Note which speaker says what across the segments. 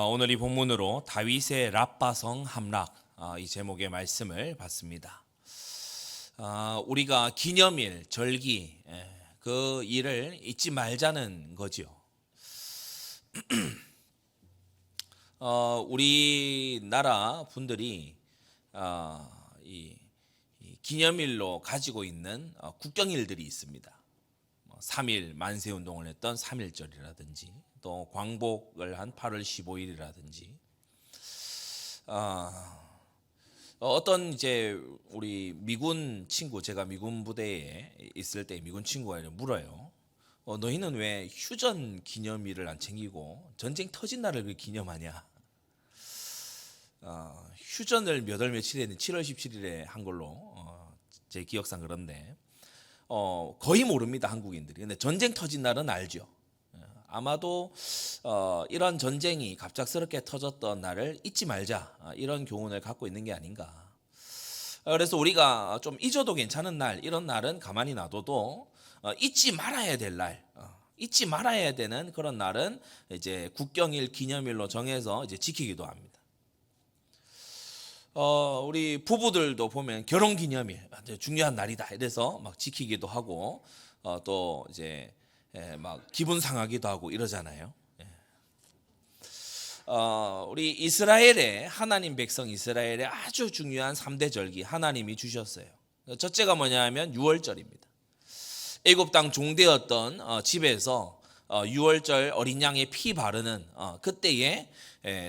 Speaker 1: 오늘 이 본문으로 다윗의 랍바성 함락 이 제목의 말씀을 봤습니다. 우리가 기념일, 절기 그 일을 잊지 말자는 거죠. 우리나라 분들이 이 기념일로 가지고 있는 국경일들이 있습니다. 3일 만세운동을 했던 3.1절이라든지 또 광복을 한 8월 15일이라든지 어떤 이제 우리 미군 친구, 제가 미군 부대에 있을 때 미군 친구가 물어요. 너희는 왜 휴전 기념일을 안 챙기고 전쟁 터진 날을 왜 기념하냐? 휴전을 몇 월 며칠에 했는데 7월 17일에 한 걸로 제 기억상 그런데 거의 모릅니다, 한국인들이. 근데 전쟁 터진 날은 알죠. 아마도 이런 전쟁이 갑작스럽게 터졌던 날을 잊지 말자, 이런 교훈을 갖고 있는 게 아닌가. 그래서 우리가 좀 잊어도 괜찮은 날, 이런 날은 가만히 놔둬도 잊지 말아야 될 날, 잊지 말아야 되는 그런 날은 이제 국경일, 기념일로 정해서 이제 지키기도 합니다. 우리 부부들도 보면 결혼기념일 중요한 날이다 이래서 막 지키기도 하고 또 이제 막 기분 상하기도 하고 이러잖아요. 우리 이스라엘의 하나님 백성 이스라엘의 아주 중요한 3대 절기 하나님이 주셨어요. 첫째가 뭐냐면 유월절입니다. 애굽 땅 종되었던 집에서 유월절 어린 양의 피 바르는 그때에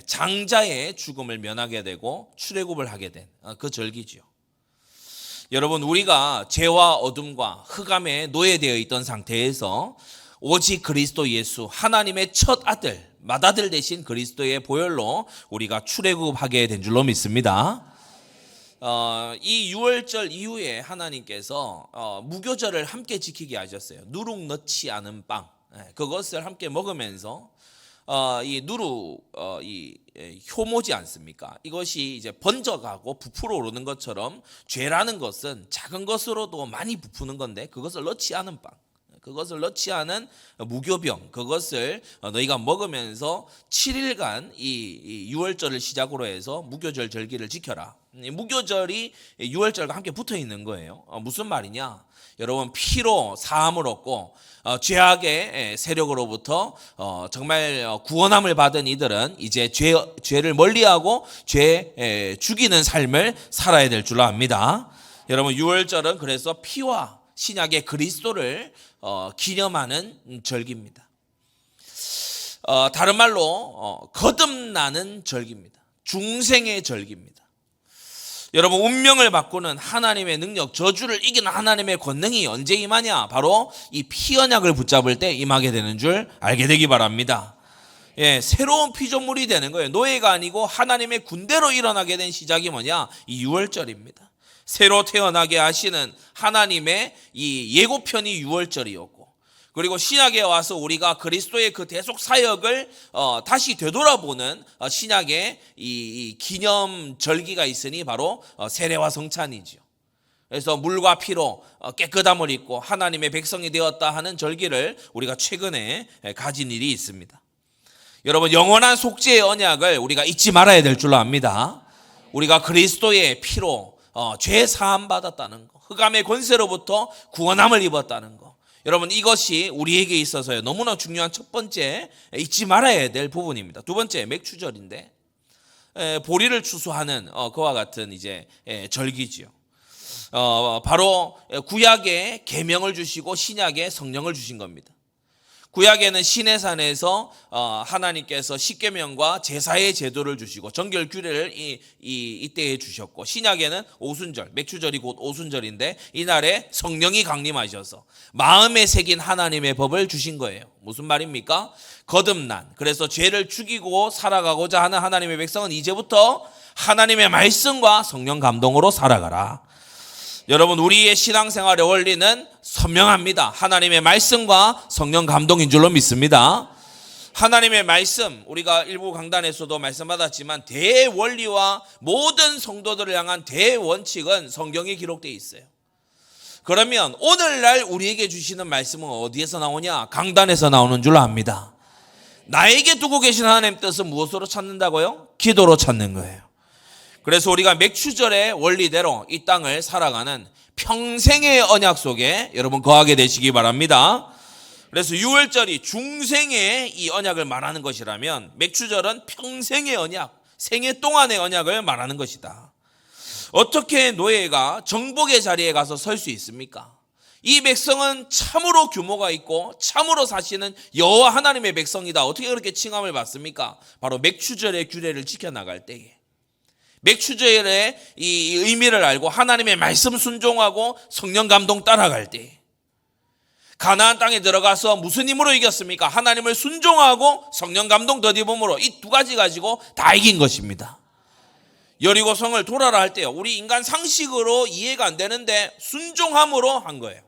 Speaker 1: 장자의 죽음을 면하게 되고 출애굽을 하게 된 그 절기지요. 여러분, 우리가 죄와 어둠과 흑암에 노예되어 있던 상태에서 오직 그리스도 예수 하나님의 첫 아들 맏아들 되신 그리스도의 보혈로 우리가 출애굽하게 된 줄로 믿습니다. 이 유월절 이후에 하나님께서 무교절을 함께 지키게 하셨어요. 누룩 넣지 않은 빵, 그것을 함께 먹으면서 이 누룩 이 효모지 않습니까? 이것이 이제 번져가고 부풀어 오르는 것처럼 죄라는 것은 작은 것으로도 많이 부푸는 건데 그것을 넣지 않은 빵, 그것을 넣지 않은 무교병, 그것을 너희가 먹으면서 7일간 이 유월절을 시작으로 해서 무교절 절기를 지켜라. 무교절이 유월절과 함께 붙어 있는 거예요. 무슨 말이냐? 여러분, 피로 사함을 얻고 죄악의 세력으로부터 정말 구원함을 받은 이들은 이제 죄를 멀리하고 죄 죽이는 삶을 살아야 될 줄로 압니다. 여러분, 유월절은 그래서 피와 신약의 그리스도를 기념하는 절기입니다. 다른 말로 거듭나는 절기입니다. 중생의 절기입니다. 여러분, 운명을 바꾸는 하나님의 능력, 저주를 이기는 하나님의 권능이 언제 임하냐? 바로 이 피언약을 붙잡을 때 임하게 되는 줄 알게 되기 바랍니다. 새로운 피조물이 되는 거예요. 노예가 아니고 하나님의 군대로 일어나게 된 시작이 뭐냐? 이 유월절입니다. 새로 태어나게 하시는 하나님의 이 예고편이 유월절이었고, 그리고 신약에 와서 우리가 그리스도의 그 대속 사역을 다시 되돌아보는 신약의 이 기념 절기가 있으니 바로 세례와 성찬이지요. 그래서 물과 피로 깨끗함을 입고 하나님의 백성이 되었다 하는 절기를 우리가 최근에 가진 일이 있습니다. 여러분, 영원한 속죄의 언약을 우리가 잊지 말아야 될 줄로 압니다. 우리가 그리스도의 피로 죄 사함 받았다는 거, 흑암의 권세로부터 구원함을 입었다는 거, 여러분, 이것이 우리에게 있어서요 너무나 중요한 첫 번째 잊지 말아야 될 부분입니다. 두 번째, 맥추절인데 보리를 추수하는 그와 같은 이제 절기지요. 바로 구약에 계명을 주시고 신약에 성령을 주신 겁니다. 구약에는 시내산에서 하나님께서 십계명과 제사의 제도를 주시고 정결 규례를 이때에 주셨고, 신약에는 오순절, 맥추절이 곧 오순절인데 이날에 성령이 강림하셔서 마음에 새긴 하나님의 법을 주신 거예요. 무슨 말입니까? 거듭난, 그래서 죄를 죽이고 살아가고자 하는 하나님의 백성은 이제부터 하나님의 말씀과 성령 감동으로 살아가라. 여러분, 우리의 신앙생활의 원리는 선명합니다. 하나님의 말씀과 성령 감동인 줄로 믿습니다. 하나님의 말씀, 우리가 일부 강단에서도 말씀 받았지만 대원리와 모든 성도들을 향한 대원칙은 성경에 기록되어 있어요. 그러면 오늘날 우리에게 주시는 말씀은 어디에서 나오냐? 강단에서 나오는 줄로 압니다. 나에게 두고 계신 하나님 뜻은 무엇으로 찾는다고요? 기도로 찾는 거예요. 그래서 우리가 맥추절의 원리대로 이 땅을 살아가는 평생의 언약 속에 여러분 거하게 되시기 바랍니다. 그래서 유월절이 중생의 이 언약을 말하는 것이라면 맥추절은 평생의 언약, 생애 동안의 언약을 말하는 것이다. 어떻게 노예가 정복의 자리에 가서 설 수 있습니까? 이 백성은 참으로 규모가 있고 참으로 사시는 여호와 하나님의 백성이다. 어떻게 그렇게 칭함을 받습니까? 바로 맥추절의 규례를 지켜나갈 때에, 맥추절의 이 의미를 알고 하나님의 말씀 순종하고 성령 감동 따라갈 때, 가나안 땅에 들어가서 무슨 힘으로 이겼습니까? 하나님을 순종하고 성령 감동 더디봄으로 이 두 가지 가지고 다 이긴 것입니다. 여리고 성을 돌아라 할 때요, 우리 인간 상식으로 이해가 안 되는데 순종함으로 한 거예요.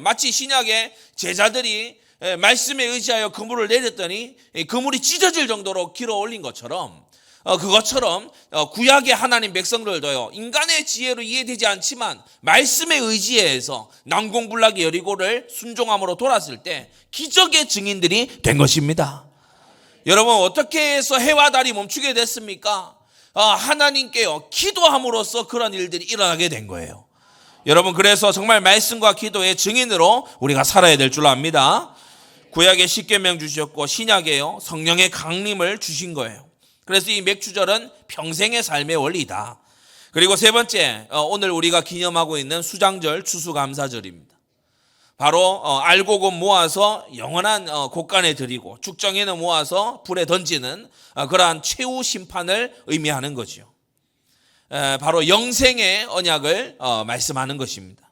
Speaker 1: 마치 신약의 제자들이 말씀에 의지하여 그물을 내렸더니 그물이 찢어질 정도로 길어 올린 것처럼, 그것처럼 구약의 하나님 백성들도요, 인간의 지혜로 이해되지 않지만 말씀에 의지해서 난공불락의 여리고를 순종함으로 돌았을 때 기적의 증인들이 된 것입니다. 여러분, 어떻게 해서 해와 달이 멈추게 됐습니까? 하나님께요 기도함으로써 그런 일들이 일어나게 된 거예요. 여러분, 그래서 정말 말씀과 기도의 증인으로 우리가 살아야 될 줄 압니다. 구약의 십계명 주셨고 신약에요 성령의 강림을 주신 거예요. 그래서 이 맥추절은 평생의 삶의 원리다. 그리고 세 번째, 오늘 우리가 기념하고 있는 수장절 추수감사절입니다. 바로 알곡은 모아서 영원한 곳간에 드리고 죽정이는 모아서 불에 던지는 그러한 최후 심판을 의미하는 거죠. 바로 영생의 언약을 말씀하는 것입니다.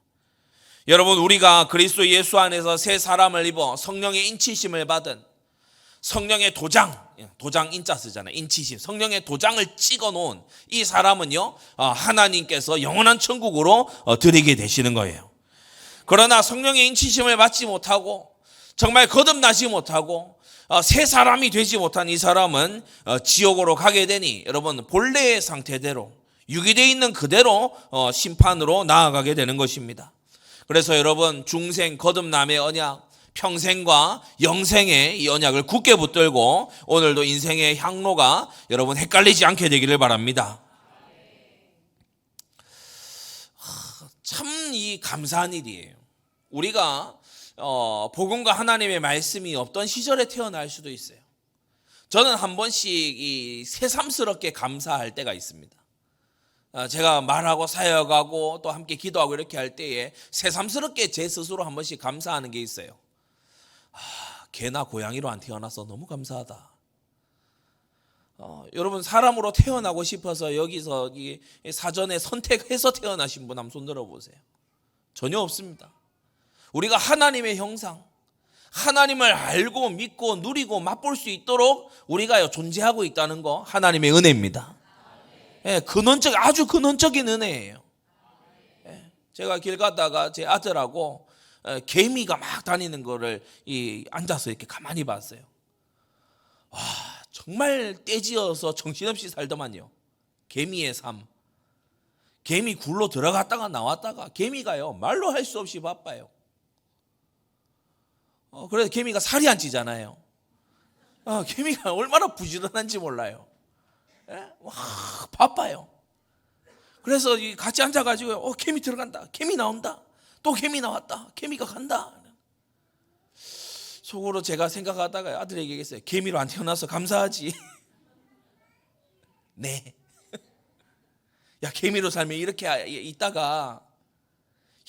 Speaker 1: 여러분, 우리가 그리스도 예수 안에서 새 사람을 입어 성령의 인치심을 받은, 성령의 도장 인자 쓰잖아요. 인치심, 성령의 도장을 찍어 놓은 이 사람은요 하나님께서 영원한 천국으로 드리게 되시는 거예요. 그러나 성령의 인치심을 받지 못하고 정말 거듭나지 못하고 새 사람이 되지 못한 이 사람은 지옥으로 가게 되니 여러분, 본래의 상태대로 유기되어 있는 그대로 심판으로 나아가게 되는 것입니다. 그래서 여러분, 중생 거듭남의 언약, 평생과 영생의 이 언약을 굳게 붙들고 오늘도 인생의 향로가 여러분 헷갈리지 않게 되기를 바랍니다. 참 이 감사한 일이에요. 우리가 복음과 하나님의 말씀이 없던 시절에 태어날 수도 있어요. 저는 한 번씩 이 새삼스럽게 감사할 때가 있습니다. 제가 말하고 사역하고 또 함께 기도하고 이렇게 할 때에 새삼스럽게 제 스스로 한 번씩 감사하는 게 있어요. 개나 고양이로 안 태어나서 너무 감사하다. 여러분, 사람으로 태어나고 싶어서 여기서 사전에 선택해서 태어나신 분 한번 손 들어보세요. 전혀 없습니다. 우리가 하나님의 형상, 하나님을 알고 믿고 누리고 맛볼 수 있도록 우리가 존재하고 있다는 거 하나님의 은혜입니다. 아주 근원적인 은혜예요. 제가 길 가다가 제 아들하고 개미가 막 다니는 거를 앉아서 이렇게 가만히 봤어요. 와, 정말 떼지어서 정신없이 살더만요. 개미의 삶. 개미 굴로 들어갔다가 나왔다가 개미가요 말로 할 수 없이 바빠요. 그래서 개미가 살이 안 찌잖아요. 개미가 얼마나 부지런한지 몰라요. 와, 바빠요. 그래서 같이 앉아가지고 개미 들어간다, 개미 나온다, 또 개미 나왔다, 개미가 간다. 속으로 제가 생각하다가 아들에게 얘기했어요. 개미로 안 태어나서 감사하지. 네. 야, 개미로 살면 이렇게 있다가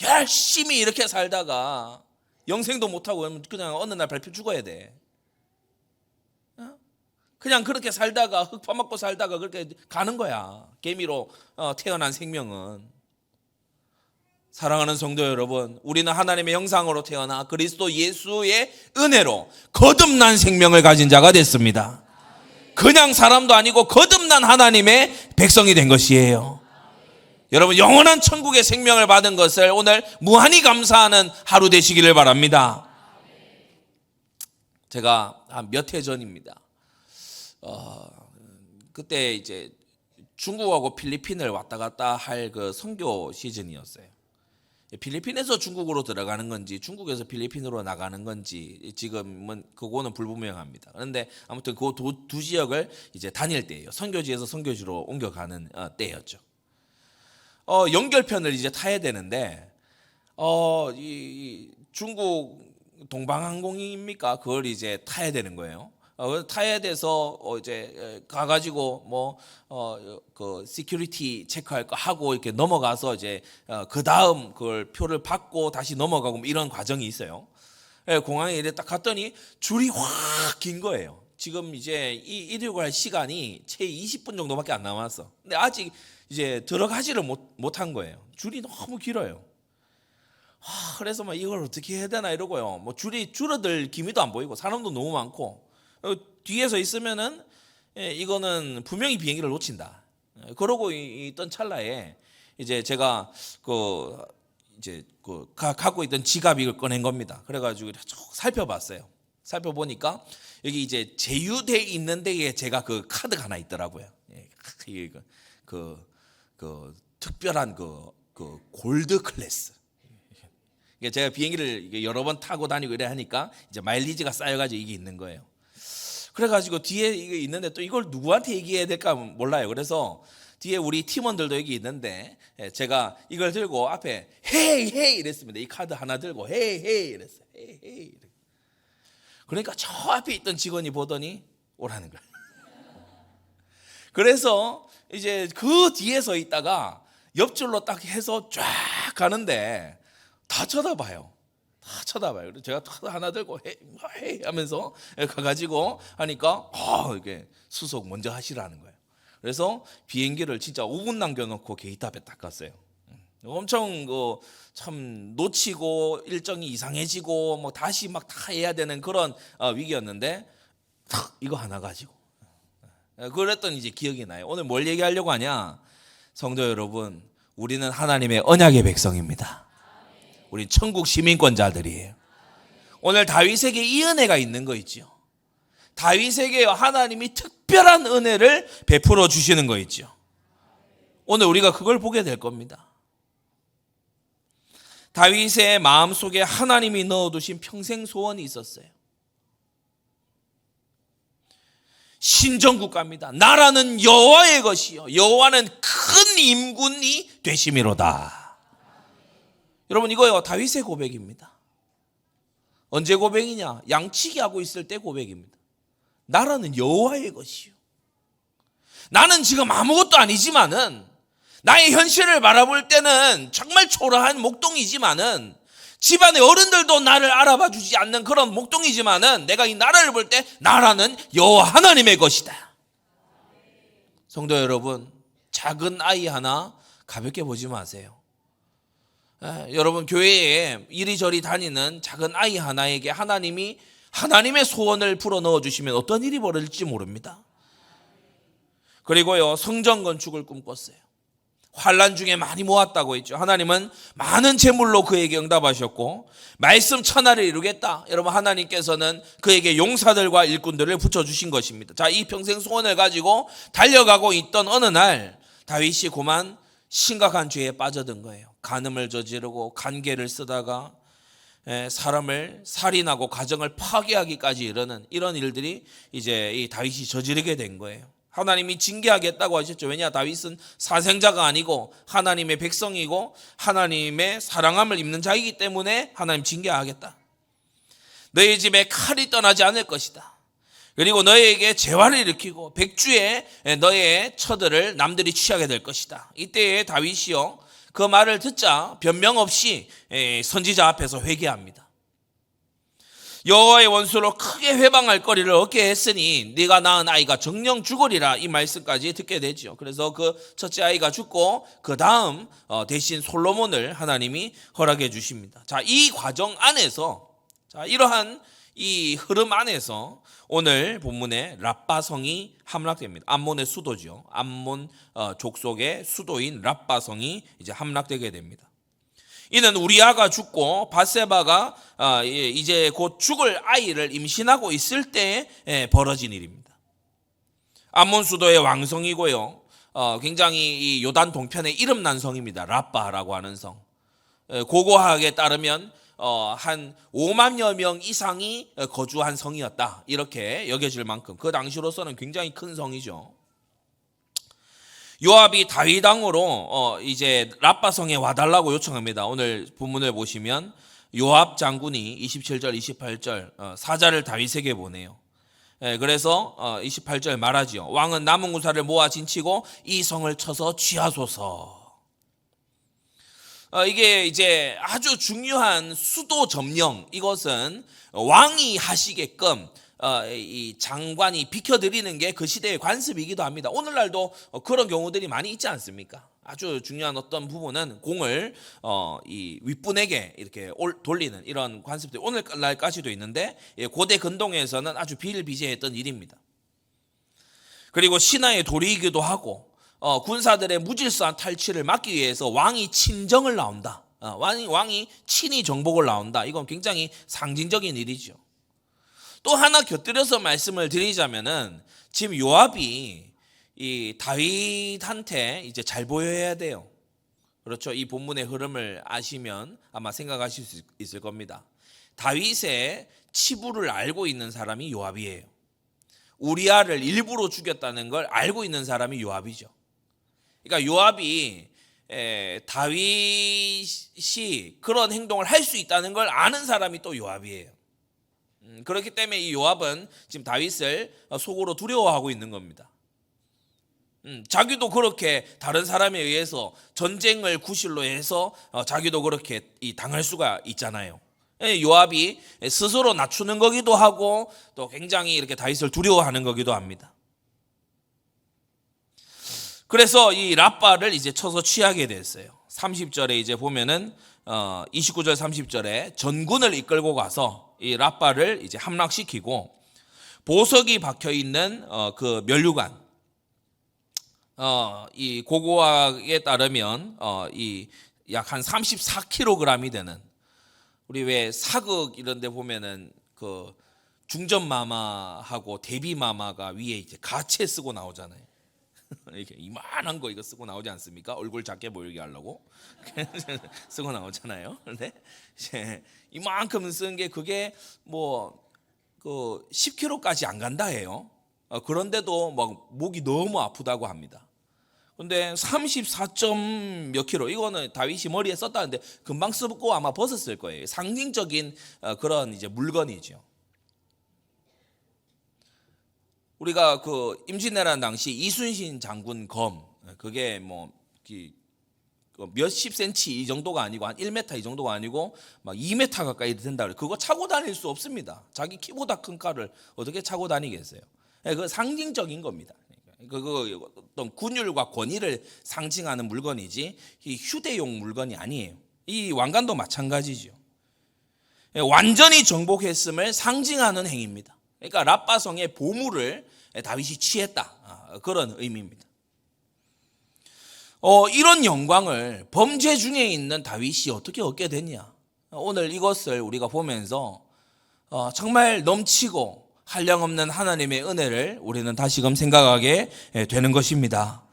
Speaker 1: 열심히 이렇게 살다가 영생도 못하고 그냥 어느 날 밟혀 죽어야 돼. 그냥 그렇게 살다가 흙 파먹고 살다가 그렇게 가는 거야. 개미로 태어난 생명은. 사랑하는 성도 여러분, 우리는 하나님의 형상으로 태어나 그리스도 예수의 은혜로 거듭난 생명을 가진 자가 됐습니다. 그냥 사람도 아니고 거듭난 하나님의 백성이 된 것이에요. 여러분, 영원한 천국의 생명을 받은 것을 오늘 무한히 감사하는 하루 되시기를 바랍니다. 제가 한 몇 해 전입니다. 그때 이제 중국하고 필리핀을 왔다 갔다 할 그 선교 시즌이었어요. 필리핀에서 중국으로 들어가는 건지 중국에서 필리핀으로 나가는 건지 지금은 그거는 불분명합니다. 그런데 아무튼 그 두 지역을 이제 다닐 때예요. 선교지에서 선교지로 옮겨가는 때였죠. 연결편을 이제 타야 되는데 이 중국 동방항공입니까? 그걸 이제 타야 되는 거예요. 타야 돼서 이제 가가지고 그 시큐리티 체크할 거 하고 이렇게 넘어가서 이제 그 다음 그걸 표를 받고 다시 넘어가고 이런 과정이 있어요. 공항에 이래 딱 갔더니 줄이 확 긴 거예요. 지금 이제 이륙을 할 시간이 채 20분 정도밖에 안 남았어. 근데 아직 이제 들어가지를 못한 거예요. 줄이 너무 길어요. 그래서 이걸 어떻게 해야 되나 이러고요. 줄이 줄어들 기미도 안 보이고 사람도 너무 많고 뒤에서 있으면은 이거는 분명히 비행기를 놓친다. 그러고 있던 찰나에 이제 제가 갖고 있던 지갑을 꺼낸 겁니다. 그래가지고 쭉 살펴봤어요. 살펴보니까 여기 이제 제휴돼 있는 데에 제가 그 카드가 하나 있더라고요. 그 특별한 그 골드 클래스. 제가 비행기를 여러 번 타고 다니고 이래 하니까 이제 마일리지가 쌓여가지고 이게 있는 거예요. 그래가지고 뒤에 이게 있는데 또 이걸 누구한테 얘기해야 될까 몰라요. 그래서 뒤에 우리 팀원들도 여기 있는데 제가 이걸 들고 앞에 헤이 헤이 이랬습니다. 이 카드 하나 들고 헤이 헤이 이랬어요. 헤이 헤이. 그러니까 저 앞에 있던 직원이 보더니 오라는 거예요. 그래서 이제 그 뒤에 서 있다가 옆줄로 딱 해서 쫙 가는데 다 쳐다봐요. 다 쳐다봐요. 그래서 제가 하나 들고 헤이 하면서 가가지고 하니까 이게 수속 먼저 하시라는 거예요. 그래서 비행기를 진짜 5분 남겨놓고 게이트 앞에 딱 갔어요. 엄청 참 놓치고 일정이 이상해지고 다시 막 다 해야 되는 그런 위기였는데 탁 이거 하나 가지고 그랬더니 이제 기억이 나요. 오늘 뭘 얘기하려고 하냐? 성도 여러분, 우리는 하나님의 언약의 백성입니다. 우리 천국 시민권자들이에요. 오늘 다윗에게 이 은혜가 있는 거 있죠. 다윗에게 하나님이 특별한 은혜를 베풀어 주시는 거 있죠. 오늘 우리가 그걸 보게 될 겁니다. 다윗의 마음속에 하나님이 넣어두신 평생 소원이 있었어요. 신정국가입니다. 나라는 여호와의 것이요 여호와는 큰 임군이 되심이로다. 여러분 이거요 다윗의 고백입니다. 언제 고백이냐? 양치기 하고 있을 때 고백입니다. 나라는 여호와의 것이요. 나는 지금 아무것도 아니지만은 나의 현실을 바라볼 때는 정말 초라한 목동이지만은 집안의 어른들도 나를 알아봐 주지 않는 그런 목동이지만은 내가 이 나라를 볼 때 나라는 여호와 하나님의 것이다. 성도 여러분, 작은 아이 하나 가볍게 보지 마세요. 여러분 교회에 이리저리 다니는 작은 아이 하나에게 하나님이 하나님의 소원을 풀어 넣어 주시면 어떤 일이 벌어질지 모릅니다. 그리고요 성전 건축을 꿈꿨어요. 환난 중에 많이 모았다고 했죠. 하나님은 많은 재물로 그에게 응답하셨고 말씀 천하를 이루겠다. 여러분 하나님께서는 그에게 용사들과 일꾼들을 붙여주신 것입니다. 자, 이 평생 소원을 가지고 달려가고 있던 어느 날 다윗이 고만 심각한 죄에 빠져든 거예요. 간음을 저지르고 간계를 쓰다가 사람을 살인하고 가정을 파괴하기까지 이르는 이런 일들이 이제 이 다윗이 저지르게 된 거예요. 하나님이 징계하겠다고 하셨죠. 왜냐? 다윗은 사생자가 아니고 하나님의 백성이고 하나님의 사랑함을 입는 자이기 때문에 하나님 징계하겠다. 너희 집에 칼이 떠나지 않을 것이다. 그리고 너희에게 재화를 일으키고 백주에 너의 처들을 남들이 취하게 될 것이다. 이때에 다윗이요 그 말을 듣자 변명 없이 선지자 앞에서 회개합니다. 여호와의 원수로 크게 회방할 거리를 얻게 했으니 네가 낳은 아이가 정령 죽으리라 이 말씀까지 듣게 되죠. 그래서 그 첫째 아이가 죽고 그 다음 대신 솔로몬을 하나님이 허락해 주십니다. 자, 이 과정 안에서 이러한 이 흐름 안에서 오늘 본문에 랍바성이 함락됩니다. 암몬의 수도죠. 암몬 족속의 수도인 랍바성이 이제 함락되게 됩니다. 이는 우리아가 죽고 밧세바가 이제 곧 죽을 아이를 임신하고 있을 때 벌어진 일입니다. 암몬 수도의 왕성이고요. 굉장히 이 요단 동편에 이름난 성입니다. 랍바라고 하는 성. 고고학에 따르면 한 5만여 명 이상이 거주한 성이었다, 이렇게 여겨질 만큼 그 당시로서는 굉장히 큰 성이죠. 요압이 다윗 왕으로 이제 라빠 성에 와달라고 요청합니다. 오늘 본문을 보시면 요압 장군이 27절 28절 사자를 다윗에게 보내요. 그래서 28절 말하지요. 왕은 남은 군사를 모아 진치고 이 성을 쳐서 취하소서. 이게 이제 아주 중요한 수도 점령, 이것은 왕이 하시게끔 이 장관이 비켜드리는 게 그 시대의 관습이기도 합니다. 오늘날도 그런 경우들이 많이 있지 않습니까? 아주 중요한 어떤 부분은 공을 이 윗분에게 이렇게 돌리는 이런 관습들이 오늘날까지도 있는데, 고대 근동에서는 아주 비일비재했던 일입니다. 그리고 신하의 도리이기도 하고 군사들의 무질서한 탈취를 막기 위해서 왕이 친정을 나온다. 왕이 친히 정복을 나온다. 이건 굉장히 상징적인 일이죠. 또 하나 곁들여서 말씀을 드리자면은 지금 요압이 이 다윗한테 이제 잘 보여야 돼요. 그렇죠? 이 본문의 흐름을 아시면 아마 생각하실 수 있을 겁니다. 다윗의 치부를 알고 있는 사람이 요압이에요. 우리아를 일부러 죽였다는 걸 알고 있는 사람이 요압이죠. 그러니까 요압이 다윗이 그런 행동을 할 수 있다는 걸 아는 사람이 또 요압이에요. 그렇기 때문에 이 요압은 지금 다윗을 속으로 두려워하고 있는 겁니다. 자기도 그렇게 다른 사람에 의해서 전쟁을 구실로 해서 자기도 그렇게 당할 수가 있잖아요. 요압이 스스로 낮추는 거기도 하고 또 굉장히 이렇게 다윗을 두려워하는 거기도 합니다. 그래서 이 라빠를 이제 쳐서 취하게 됐어요. 30절에 이제 보면은 29절 30절에 전군을 이끌고 가서 이 라빠를 이제 함락시키고 보석이 박혀 있는 그 면류관, 이 고고학에 따르면 이 약 한 34kg이 되는, 우리 왜 사극 이런 데 보면은 그 중전 마마하고 대비 마마가 위에 이제 가채 쓰고 나오잖아요. 이렇게 이만한 거 이거 쓰고 나오지 않습니까? 얼굴 작게 보이게 하려고 쓰고 나오잖아요. 근데 이제 이만큼 쓴 게 그게 뭐 그 10kg까지 안 간다 해요. 그런데도 막 목이 너무 아프다고 합니다. 근데 34점 몇 킬로, 이거는 다윗이 머리에 썼다는데 금방 쓰고 아마 벗었을 거예요. 상징적인 그런 이제 물건이죠. 우리가 그 임진왜란 당시 이순신 장군 검, 그게 뭐 몇십 센치 이 정도가 아니고 한 1m 이 정도가 아니고 막 2m 가까이 된다 그래요. 그거 차고 다닐 수 없습니다. 자기 키보다 큰 칼을 어떻게 차고 다니겠어요? 그 상징적인 겁니다. 그 어떤 군율과 권위를 상징하는 물건이지 이 휴대용 물건이 아니에요. 이 왕관도 마찬가지죠. 완전히 정복했음을 상징하는 행위입니다. 그러니까 라빠성의 보물을 다윗이 취했다, 그런 의미입니다. 이런 영광을 범죄 중에 있는 다윗이 어떻게 얻게 됐냐? 오늘 이것을 우리가 보면서 정말 넘치고 한량없는 하나님의 은혜를 우리는 다시금 생각하게 되는 것입니다.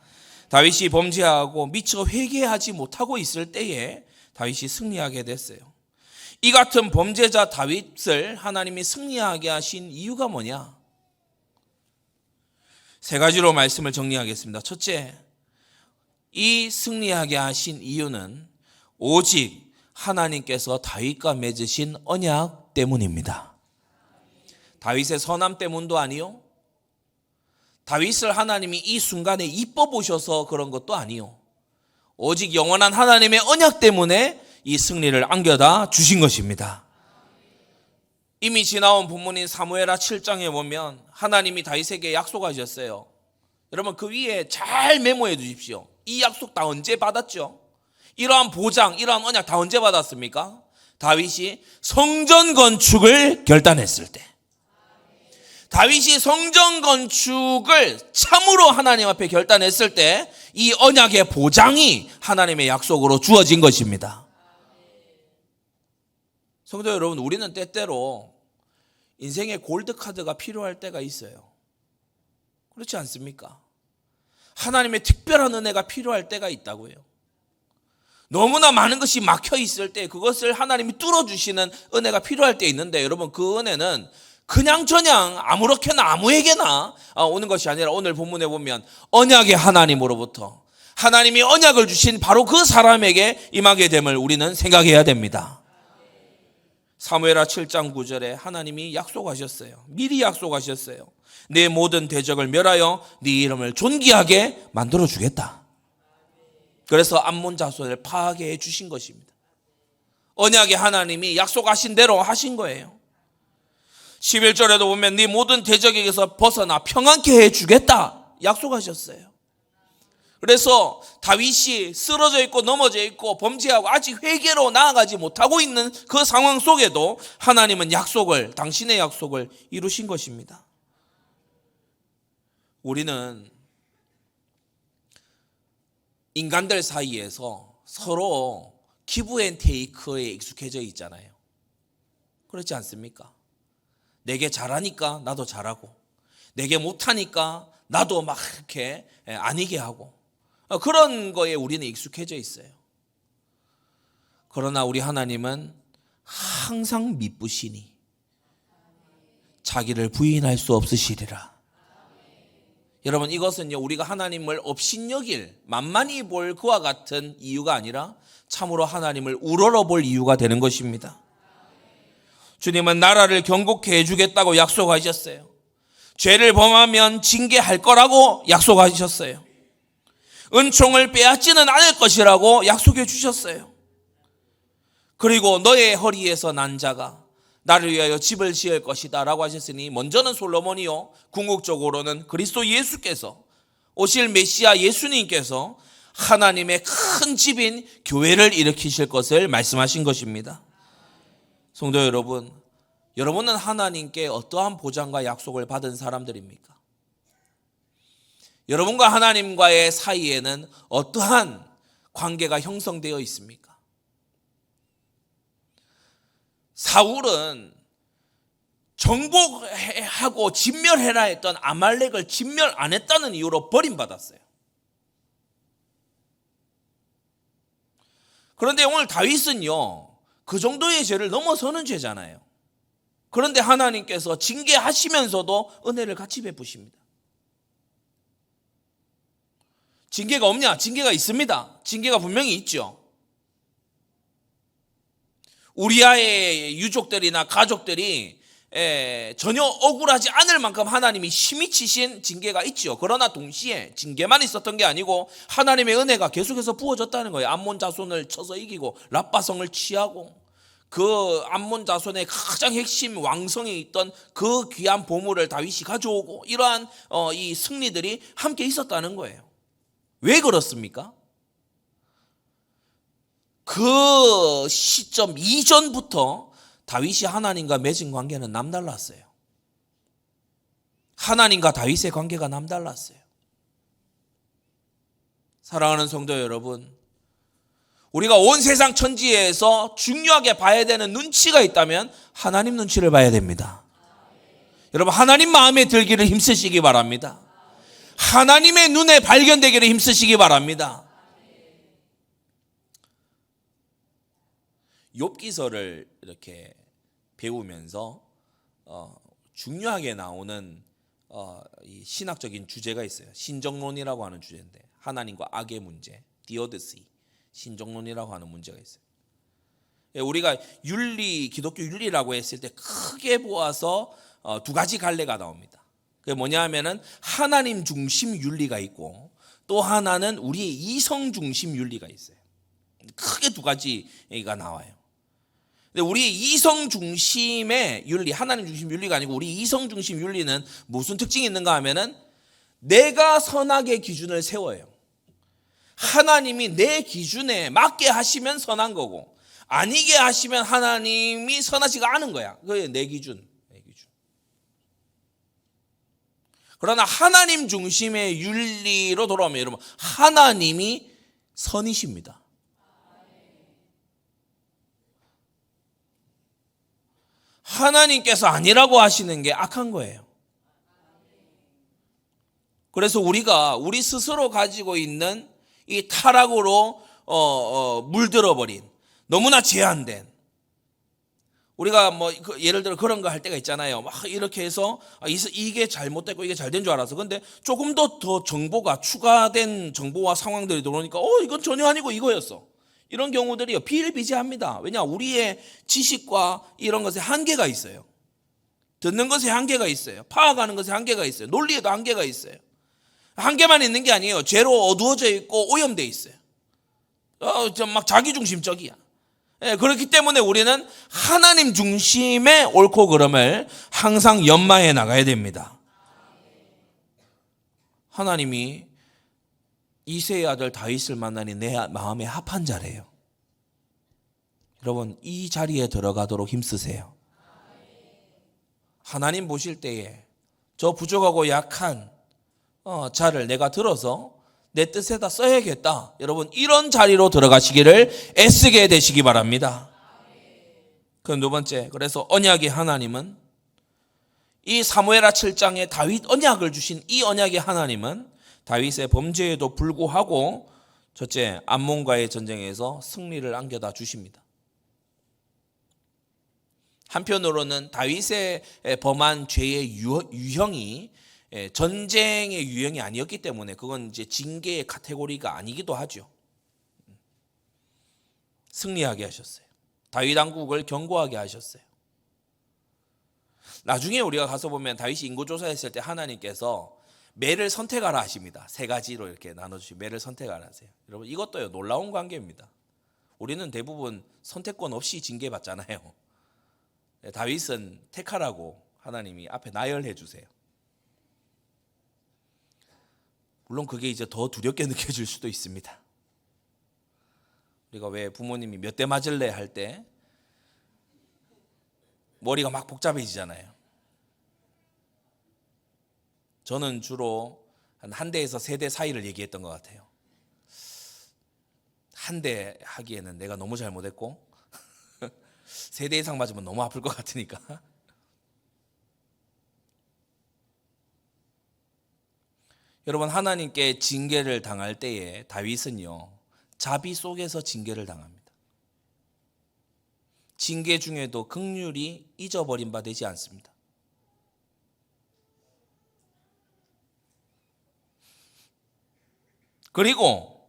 Speaker 1: 다윗이 범죄하고 미처 회개하지 못하고 있을 때에 다윗이 승리하게 됐어요. 이 같은 범죄자 다윗을 하나님이 승리하게 하신 이유가 뭐냐? 세 가지로 말씀을 정리하겠습니다. 첫째, 이 승리하게 하신 이유는 오직 하나님께서 다윗과 맺으신 언약 때문입니다. 다윗의 선함 때문도 아니요, 다윗을 하나님이 이 순간에 이뻐 보셔서 그런 것도 아니요, 오직 영원한 하나님의 언약 때문에 이 승리를 안겨다 주신 것입니다. 이미 지나온 본문인 사무엘하 7장에 보면 하나님이 다윗에게 약속하셨어요. 여러분 그 위에 잘 메모해 두십시오. 이 약속 다 언제 받았죠? 이러한 보장, 이러한 언약 다 언제 받았습니까? 다윗이 성전 건축을 결단했을 때. 다윗이 성전 건축을 참으로 하나님 앞에 결단했을 때 이 언약의 보장이 하나님의 약속으로 주어진 것입니다. 성도 여러분, 우리는 때때로 인생의 골드카드가 필요할 때가 있어요. 그렇지 않습니까? 하나님의 특별한 은혜가 필요할 때가 있다고요. 너무나 많은 것이 막혀 있을 때 그것을 하나님이 뚫어주시는 은혜가 필요할 때 있는데, 여러분, 그 은혜는 그냥 저냥 아무렇게나 아무에게나 오는 것이 아니라 오늘 본문에 보면 언약의 하나님으로부터 하나님이 언약을 주신 바로 그 사람에게 임하게 됨을 우리는 생각해야 됩니다. 사무엘하 7장 9절에 하나님이 약속하셨어요. 미리 약속하셨어요. 내 모든 대적을 멸하여 네 이름을 존귀하게 만들어 주겠다. 그래서 암몬 자손을 파괴해 주신 것입니다. 언약의 하나님이 약속하신 대로 하신 거예요. 11절에도 보면 네 모든 대적에게서 벗어나 평안케 해 주겠다 약속하셨어요. 그래서 다윗이 쓰러져 있고 넘어져 있고 범죄하고 아직 회개로 나아가지 못하고 있는 그 상황 속에도 하나님은 약속을, 당신의 약속을 이루신 것입니다. 우리는 인간들 사이에서 서로 기브 앤 테이크에 익숙해져 있잖아요. 그렇지 않습니까? 내게 잘하니까 나도 잘하고, 내게 못하니까 나도 막 이렇게 아니게 하고, 그런 거에 우리는 익숙해져 있어요. 그러나 우리 하나님은 항상 미쁘시니 자기를 부인할 수 없으시리라. 여러분, 이것은요, 우리가 하나님을 업신여길, 만만히 볼 그와 같은 이유가 아니라 참으로 하나님을 우러러 볼 이유가 되는 것입니다. 주님은 나라를 경고케 해주겠다고 약속하셨어요. 죄를 범하면 징계할 거라고 약속하셨어요. 은총을 빼앗지는 않을 것이라고 약속해 주셨어요. 그리고 너의 허리에서 난 자가 나를 위하여 집을 지을 것이다 라고 하셨으니, 먼저는 솔로몬이요, 궁극적으로는 그리스도 예수께서, 오실 메시아 예수님께서 하나님의 큰 집인 교회를 일으키실 것을 말씀하신 것입니다. 성도 여러분, 여러분은 하나님께 어떠한 보장과 약속을 받은 사람들입니까? 여러분과 하나님과의 사이에는 어떠한 관계가 형성되어 있습니까? 사울은 정복하고 진멸해라 했던 아말렉을 진멸 안 했다는 이유로 버림받았어요. 그런데 오늘 다윗은요, 그 정도의 죄를 넘어서는 죄잖아요. 그런데 하나님께서 징계하시면서도 은혜를 같이 베푸십니다. 징계가 없냐? 징계가 있습니다. 징계가 분명히 있죠. 우리아의 유족들이나 가족들이 전혀 억울하지 않을 만큼 하나님이 심히 치신 징계가 있죠. 그러나 동시에 징계만 있었던 게 아니고 하나님의 은혜가 계속해서 부어졌다는 거예요. 암몬 자손을 쳐서 이기고 랍바성을 취하고, 그 암몬 자손의 가장 핵심 왕성에 있던 그 귀한 보물을 다윗이 가져오고, 이러한 이 승리들이 함께 있었다는 거예요. 왜 그렇습니까? 그 시점 이전부터 다윗이 하나님과 맺은 관계는 남달랐어요. 하나님과 다윗의 관계가 남달랐어요. 사랑하는 성도 여러분, 우리가 온 세상 천지에서 중요하게 봐야 되는 눈치가 있다면 하나님 눈치를 봐야 됩니다. 여러분, 하나님 마음에 들기를 힘쓰시기 바랍니다. 하나님의 눈에 발견되기를 힘쓰시기 바랍니다. 욥기서를 이렇게 배우면서 중요하게 나오는 이 신학적인 주제가 있어요. 신정론이라고 하는 주제인데, 하나님과 악의 문제, 디오드시, 신정론이라고 하는 문제가 있어요. 우리가 윤리, 기독교 윤리라고 했을 때 크게 보아서 두 가지 갈래가 나옵니다. 그게 뭐냐 하면은 하나님 중심 윤리가 있고, 또 하나는 우리의 이성 중심 윤리가 있어요. 크게 두 가지가 나와요. 근데 우리 이성 중심의 윤리, 하나님 중심 윤리가 아니고 우리 이성 중심 윤리는 무슨 특징이 있는가 하면은 내가 선악의 기준을 세워요. 하나님이 내 기준에 맞게 하시면 선한 거고, 아니게 하시면 하나님이 선하지가 않은 거야. 그게 내 기준. 그러나 하나님 중심의 윤리로 돌아오면 여러분, 하나님이 선이십니다. 하나님께서 아니라고 하시는 게 악한 거예요. 그래서 우리가 우리 스스로 가지고 있는 이 타락으로 물들어 버린, 너무나 제한된, 우리가 뭐 예를 들어 그런 거 할 때가 있잖아요. 막 이렇게 해서 이게 잘못됐고 이게 잘된 줄 알아서, 근데 조금 더 정보가 추가된 정보와 상황들이 들어오니까 이건 전혀 아니고 이거였어. 이런 경우들이 비일비재합니다. 왜냐, 우리의 지식과 이런 것에 한계가 있어요. 듣는 것에 한계가 있어요. 파악하는 것에 한계가 있어요. 논리에도 한계가 있어요. 한계만 있는 게 아니에요. 죄로 어두워져 있고 오염돼 있어요. 막 자기중심적이야. 그렇기 때문에 우리는 하나님 중심의 옳고 그름을 항상 연마해 나가야 됩니다. 하나님이 이새의 아들 다윗을 만나니 내 마음에 합한 자래요. 여러분, 이 자리에 들어가도록 힘쓰세요. 하나님 보실 때에 저 부족하고 약한 자를 내가 들어서 내 뜻에다 써야겠다, 여러분, 이런 자리로 들어가시기를 애쓰게 되시기 바랍니다. 그 두 번째, 그래서 언약의 하나님은, 이 사무엘하 7장에 다윗 언약을 주신 이 언약의 하나님은 다윗의 범죄에도 불구하고 첫째, 암몬과의 전쟁에서 승리를 안겨다 주십니다. 한편으로는 다윗의 범한 죄의 유형이 전쟁의 유형이 아니었기 때문에 그건 이제 징계의 카테고리가 아니기도 하죠. 승리하게 하셨어요. 다윗 왕국을 견고하게 하셨어요. 나중에 우리가 가서 보면 다윗이 인구조사했을 때 하나님께서 매를 선택하라 하십니다. 세 가지로 이렇게 나눠주시고 매를 선택하라 하세요. 여러분, 이것도요, 놀라운 관계입니다. 우리는 대부분 선택권 없이 징계받잖아요. 다윗은 택하라고 하나님이 앞에 나열해 주세요. 물론 그게 이제 더 두렵게 느껴질 수도 있습니다. 우리가 왜 부모님이 몇 대 맞을래 할 때 머리가 막 복잡해지잖아요. 저는 주로 한 대에서 세 대 사이를 얘기했던 것 같아요. 한 대 하기에는 내가 너무 잘못했고 세 대 이상 맞으면 너무 아플 것 같으니까. 여러분, 하나님께 징계를 당할 때에 다윗은요, 자비 속에서 징계를 당합니다. 징계 중에도 긍휼이 잊어버린 바 되지 않습니다. 그리고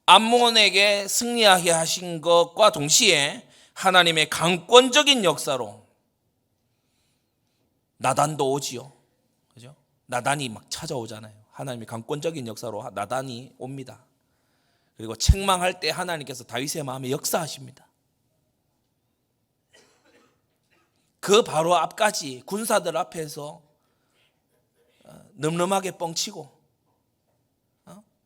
Speaker 1: 암몬에게 승리하게 하신 것과 동시에 하나님의 강권적인 역사로 나단도 오지요. 그죠? 나단이 막 찾아오잖아요. 하나님의 강권적인 역사로 나단이 옵니다. 그리고 책망할 때 하나님께서 다윗의 마음에 역사하십니다. 그 바로 앞까지 군사들 앞에서 늠름하게 뻥치고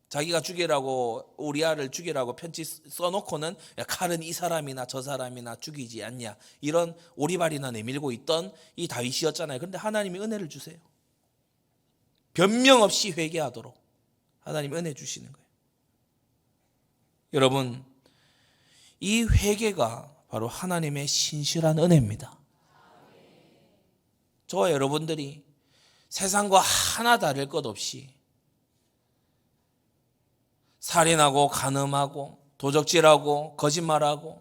Speaker 1: 자기가 죽이라고, 우리아를 죽이라고 편지 써놓고는 칼은 이 사람이나 저 사람이나 죽이지 않냐, 이런 오리발이나 내밀고 있던 이 다윗이었잖아요. 그런데 하나님이 은혜를 주세요. 변명 없이 회개하도록 하나님이 은혜 주시는 거예요. 여러분, 이 회개가 바로 하나님의 신실한 은혜입니다. 저와 여러분들이 세상과 하나 다를 것 없이 살인하고 간음하고 도적질하고 거짓말하고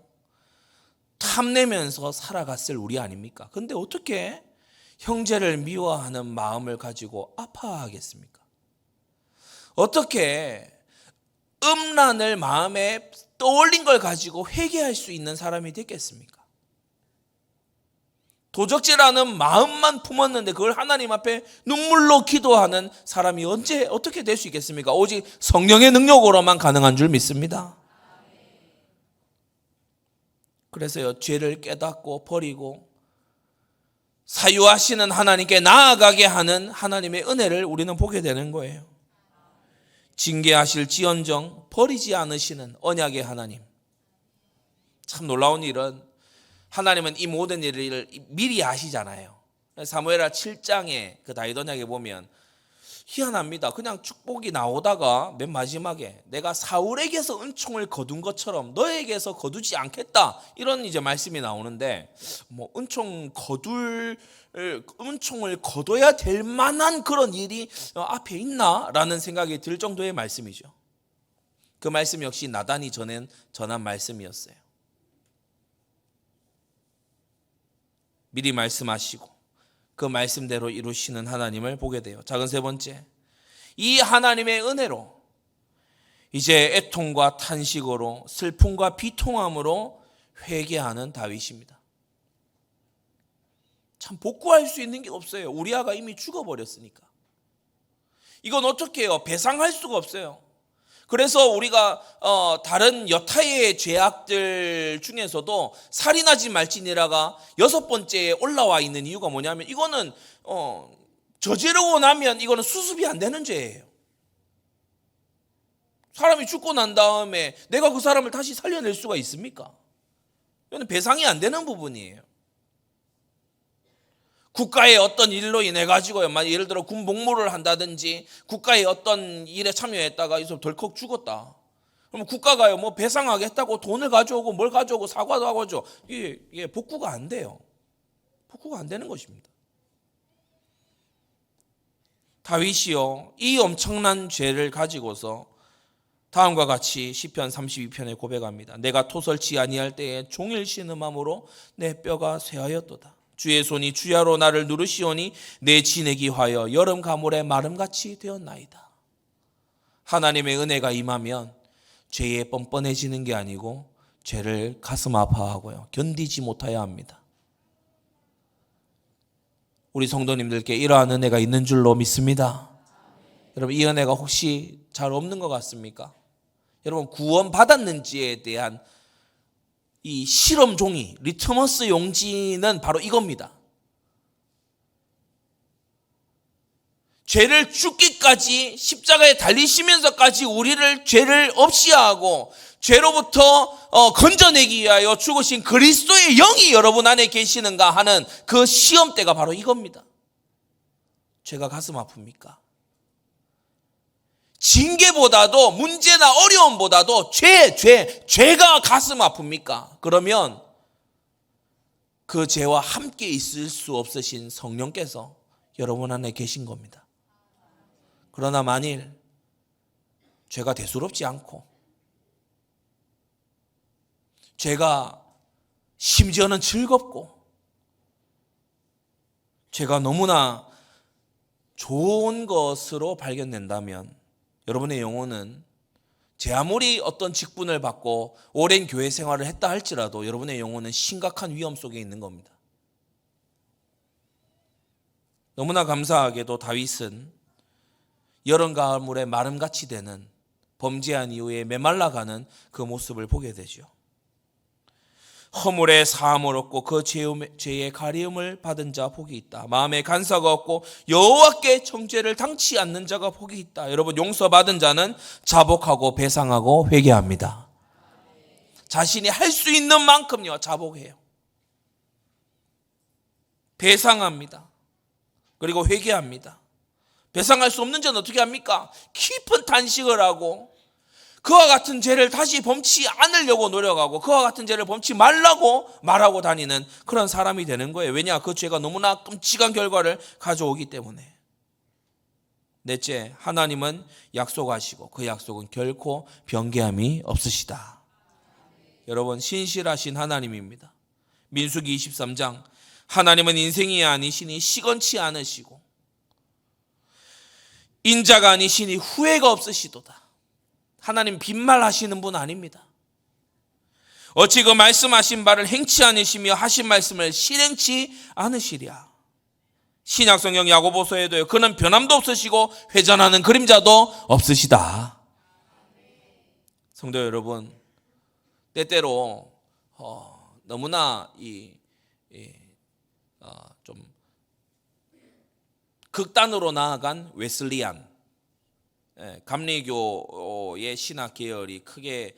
Speaker 1: 탐내면서 살아갔을 우리 아닙니까? 근데 어떻게 형제를 미워하는 마음을 가지고 아파하겠습니까? 어떻게 음란을 마음에 떠올린 걸 가지고 회개할 수 있는 사람이 됐겠습니까? 도적질하는 마음만 품었는데 그걸 하나님 앞에 눈물로 기도하는 사람이 언제 어떻게 될 수 있겠습니까? 오직 성령의 능력으로만 가능한 줄 믿습니다. 그래서요, 죄를 깨닫고 버리고 사유하시는 하나님께 나아가게 하는 하나님의 은혜를 우리는 보게 되는 거예요. 징계하실 지언정 버리지 않으시는 언약의 하나님. 참 놀라운 일은 하나님은 이 모든 일을 미리 아시잖아요. 사무엘하 7장에 그 다윗 언약에 보면 희한합니다. 그냥 축복이 나오다가 맨 마지막에 내가 사울에게서 은총을 거둔 것처럼 너에게서 거두지 않겠다, 이런 이제 말씀이 나오는데, 뭐 은총을 거둬야 될 만한 그런 일이 앞에 있나라는 생각이 들 정도의 말씀이죠. 그 말씀 역시 나단이 전한 말씀이었어요. 미리 말씀하시고 그 말씀대로 이루시는 하나님을 보게 돼요. 작은 세 번째, 이 하나님의 은혜로 이제 애통과 탄식으로 슬픔과 비통함으로 회개하는 다윗입니다. 참 복구할 수 있는 게 없어요. 우리아가 이미 죽어버렸으니까. 이건 어떻게 해요? 배상할 수가 없어요. 그래서 우리가 다른 여타의 죄악들 중에서도 살인하지 말지니라가 6번째에 올라와 있는 이유가 뭐냐면 이거는 저지르고 나면 이거는 수습이 안 되는 죄예요. 사람이 죽고 난 다음에 내가 그 사람을 다시 살려낼 수가 있습니까? 이거는 배상이 안 되는 부분이에요. 국가의 어떤 일로 인해 가지고요, 예를 들어 군 복무를 한다든지 국가의 어떤 일에 참여했다가 여기서 덜컥 죽었다. 그러면 국가가요, 뭐 배상하겠다고 돈을 가져오고 뭘 가져오고 사과도 하고 하죠. 이게 복구가 안 돼요. 복구가 안 되는 것입니다. 다윗이요, 이 엄청난 죄를 가지고서 다음과 같이 시편 32편에 고백합니다. 내가 토설치 아니할 때에 종일 신음함으로 내 뼈가 쇠하였도다. 주의 손이 주야로 나를 누르시오니 내 진액이 화여 여름 가물의 마름같이 되었나이다. 하나님의 은혜가 임하면 죄에 뻔뻔해지는 게 아니고 죄를 가슴 아파하고요, 견디지 못하여 합니다. 우리 성도님들께 이러한 은혜가 있는 줄로 믿습니다. 여러분, 이 은혜가 혹시 잘 없는 것 같습니까? 여러분, 구원 받았는지에 대한 이 실험 종이, 리트머스 용지는 바로 이겁니다. 죄를 죽기까지 십자가에 달리시면서까지 우리를 죄를 없이 하고 죄로부터 건져내기 위하여 죽으신 그리스도의 영이 여러분 안에 계시는가 하는 그 시험대가 바로 이겁니다. 죄가 가슴 아픕니까? 징계보다도, 문제나 어려움보다도 죄가 가슴 아픕니까? 그러면 그 죄와 함께 있을 수 없으신 성령께서 여러분 안에 계신 겁니다. 그러나 만일 죄가 대수롭지 않고 죄가 심지어는 즐겁고 죄가 너무나 좋은 것으로 발견된다면 여러분의 영혼은 제 아무리 어떤 직분을 받고 오랜 교회 생활을 했다 할지라도 여러분의 영혼은 심각한 위험 속에 있는 겁니다. 너무나 감사하게도 다윗은 여름 가물의 마름같이 되는, 범죄한 이후에 메말라가는 그 모습을 보게 되죠. 허물의 사함을 얻고 그 죄의 가리움을 받은 자 복이 있다. 마음에 간사가 없고 여호와께 정죄를 당치 않는 자가 복이 있다. 여러분, 용서받은 자는 자복하고 배상하고 회개합니다. 자신이 할 수 있는 만큼요 자복해요. 배상합니다. 그리고 회개합니다. 배상할 수 없는 자는 어떻게 합니까? 깊은 탄식을 하고 그와 같은 죄를 다시 범치 않으려고 노력하고 그와 같은 죄를 범치 말라고 말하고 다니는 그런 사람이 되는 거예요. 왜냐? 그 죄가 너무나 끔찍한 결과를 가져오기 때문에. 넷째, 하나님은 약속하시고 그 약속은 결코 변개함이 없으시다. 여러분, 신실하신 하나님입니다. 민수기 23장, 하나님은 인생이 아니시니 시건치 않으시고 인자가 아니시니 후회가 없으시도다. 하나님 빈말하시는 분 아닙니다. 어찌 그 말씀하신 바를 행치 않으시며 하신 말씀을 실행치 않으시랴. 신약성경 야고보서에도요, 그는 변함도 없으시고 회전하는 그림자도 없으시다. 성도 여러분, 때때로 너무나 좀 극단으로 나아간 웨슬리안, 감리교의 신학 계열이 크게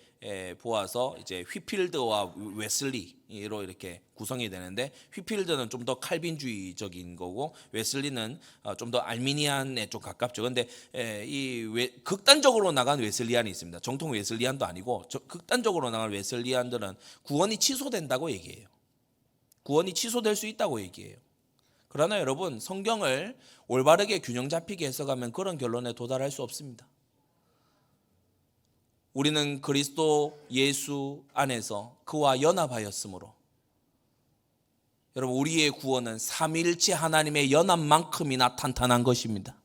Speaker 1: 보아서 이제 휘필드와 웨슬리로 이렇게 구성이 되는데, 휘필드는 좀 더 칼빈주의적인 거고 웨슬리는 좀 더 알미니안에 좀 가깝죠. 근데 극단적으로 나간 웨슬리안이 있습니다. 정통 웨슬리안도 아니고 극단적으로 나간 웨슬리안들은 구원이 취소된다고 얘기해요. 구원이 취소될 수 있다고 얘기해요. 그러나 여러분, 성경을 올바르게 균형 잡히게 해석하면 그런 결론에 도달할 수 없습니다. 우리는 그리스도 예수 안에서 그와 연합하였으므로 여러분 우리의 구원은 삼위일체 하나님의 연합만큼이나 탄탄한 것입니다.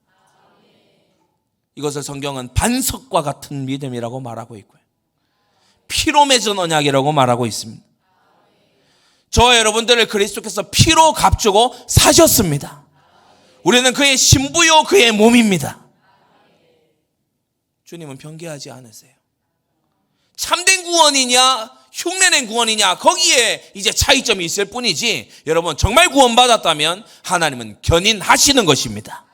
Speaker 1: 이것을 성경은 반석과 같은 믿음이라고 말하고 있고요. 피로 맺은 언약이라고 말하고 있습니다. 저와 여러분들을 그리스도께서 피로 값주고 사셨습니다. 우리는 그의 신부요 그의 몸입니다. 주님은 변개하지 않으세요. 참된 구원이냐 흉내낸 구원이냐 거기에 이제 차이점이 있을 뿐이지 여러분 정말 구원받았다면 하나님은 견인하시는 것입니다.